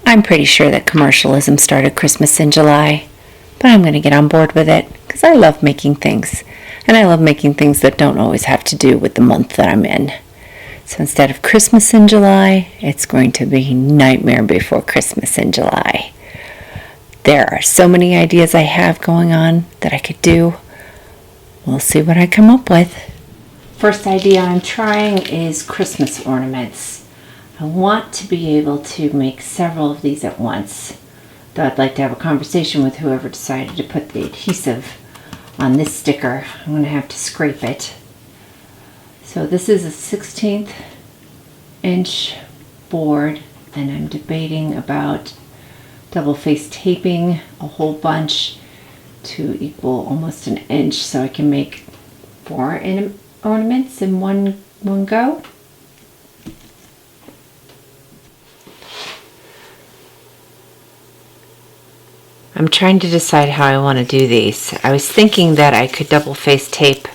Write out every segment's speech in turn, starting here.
I'm pretty sure that commercialism started Christmas in July, but I'm going to get on board with it because I love making things. And I love making things that don't always have to do with the month that I'm in. So instead of Christmas in July, it's going to be Nightmare Before Christmas in July. There are so many ideas I have going on that I could do. We'll see what I come up with. First idea I'm trying is Christmas ornaments. I want to be able to make several of these at once, though I'd like to have a conversation with whoever decided to put the adhesive on this sticker. I'm going to have to scrape it. So this is a 16th inch board, and I'm debating about double face taping a whole bunch to equal almost an inch so I can make 4 ornaments in one go. I'm trying to decide how I want to do these. I was thinking that I could double face tape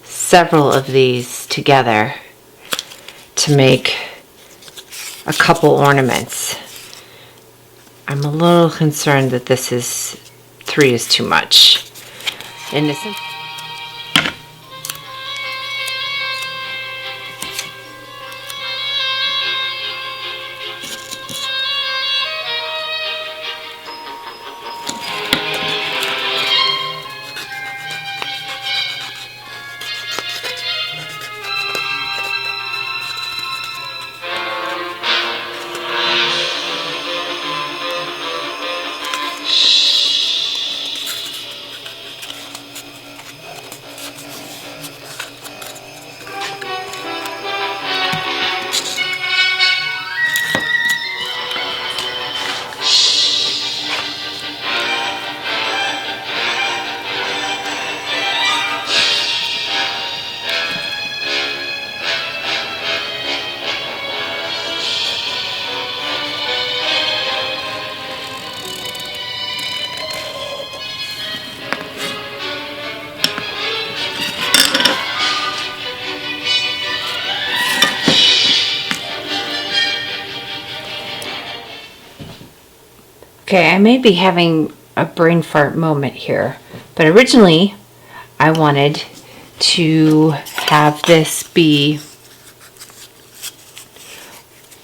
several of these together to make a couple ornaments. I'm a little concerned that 3 is too much. In this Okay, I may be having a brain fart moment here, but originally I wanted to have this be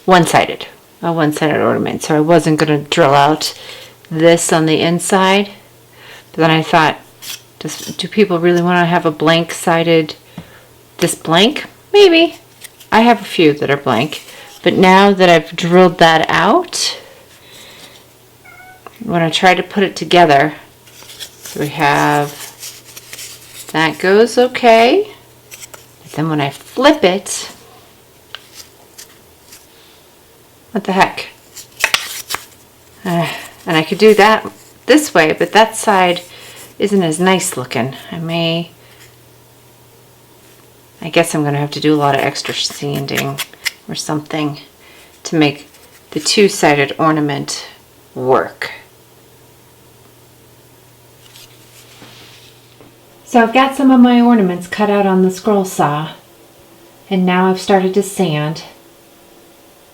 one-sided, a one-sided ornament. So I wasn't going to drill out this on the inside, but then I thought, do people really want to have a blank-sided, this blank? Maybe. I have a few that are blank, but now that I've drilled that out, when I try to put it together, so we have, that goes okay, but then when I flip it, what the heck? And I could do that this way, but that side isn't as nice looking. I guess I'm going to have to do a lot of extra sanding or something to make the two-sided ornament work. So I've got some of my ornaments cut out on the scroll saw, and now I've started to sand.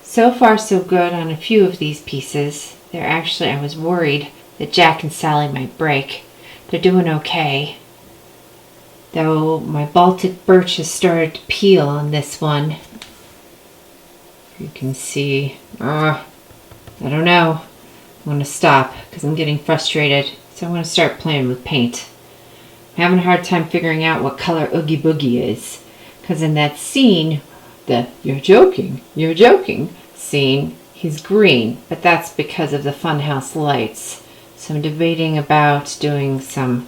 So far so good on a few of these pieces. They're actually, I was worried that Jack and Sally might break. They're doing okay. Though my Baltic birch has started to peel on this one. You can see, I don't know. I'm going to stop because I'm getting frustrated. So I'm going to start playing with paint. I'm having a hard time figuring out what color Oogie Boogie is. Because in that scene, the you're joking scene, he's green. But that's because of the funhouse lights. So I'm debating about doing some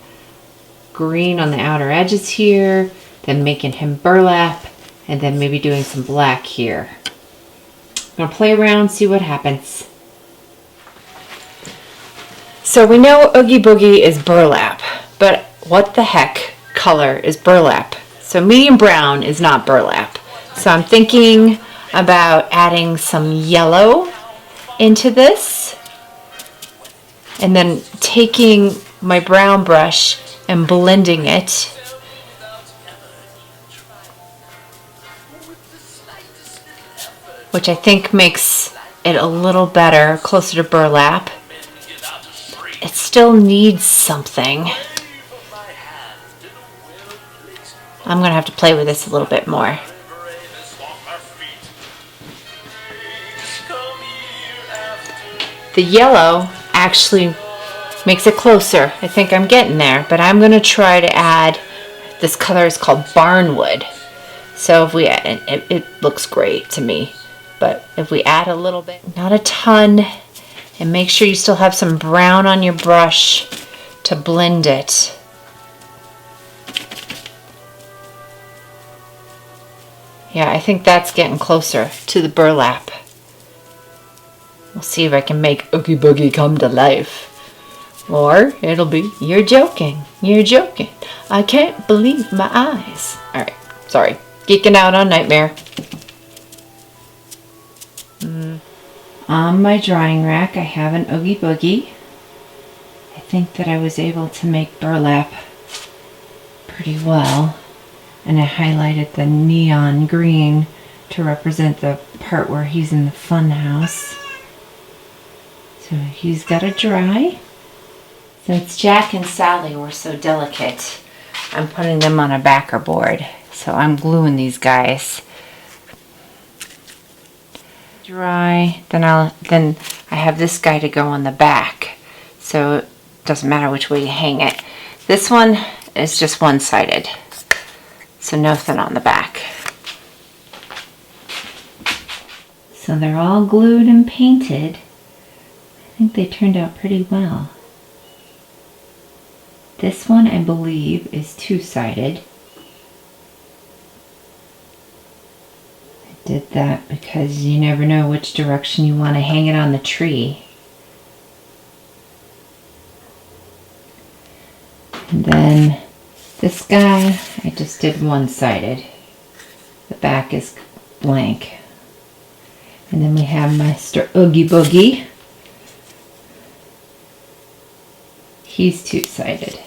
green on the outer edges here, then making him burlap, and then maybe doing some black here. I'm going to play around, see what happens. So we know Oogie Boogie is burlap, but what the heck color is burlap? So medium brown is not burlap. So I'm thinking about adding some yellow into this, and then taking my brown brush and blending it. Which I think makes it a little better, closer to burlap. It still needs something. I'm going to have to play with this a little bit more. The yellow actually makes it closer. I think I'm getting there, but I'm going to try to add, this color is called Barnwood. So if we add, it looks great to me, but if we add a little bit, not a ton, and make sure you still have some brown on your brush to blend it. Yeah, I think that's getting closer to the burlap. We'll see if I can make Oogie Boogie come to life. Or it'll be, you're joking, I can't believe my eyes. Alright, sorry, geeking out on Nightmare. On my drying rack I have an Oogie Boogie. I think that I was able to make burlap pretty well. And I highlighted the neon green to represent the part where he's in the fun house. So he's got to dry. Since Jack and Sally were so delicate, I'm putting them on a backer board. So I'm gluing these guys. Dry, then I have this guy to go on the back. So it doesn't matter which way you hang it. This one is just one-sided. So nothing on the back. So they're all glued and painted. I think they turned out pretty well. This one, I believe, is two-sided. I did that because you never know which direction you want to hang it on the tree. And then this guy, I just did one-sided. The back is blank. And then we have Mr. Oogie Boogie. He's two-sided.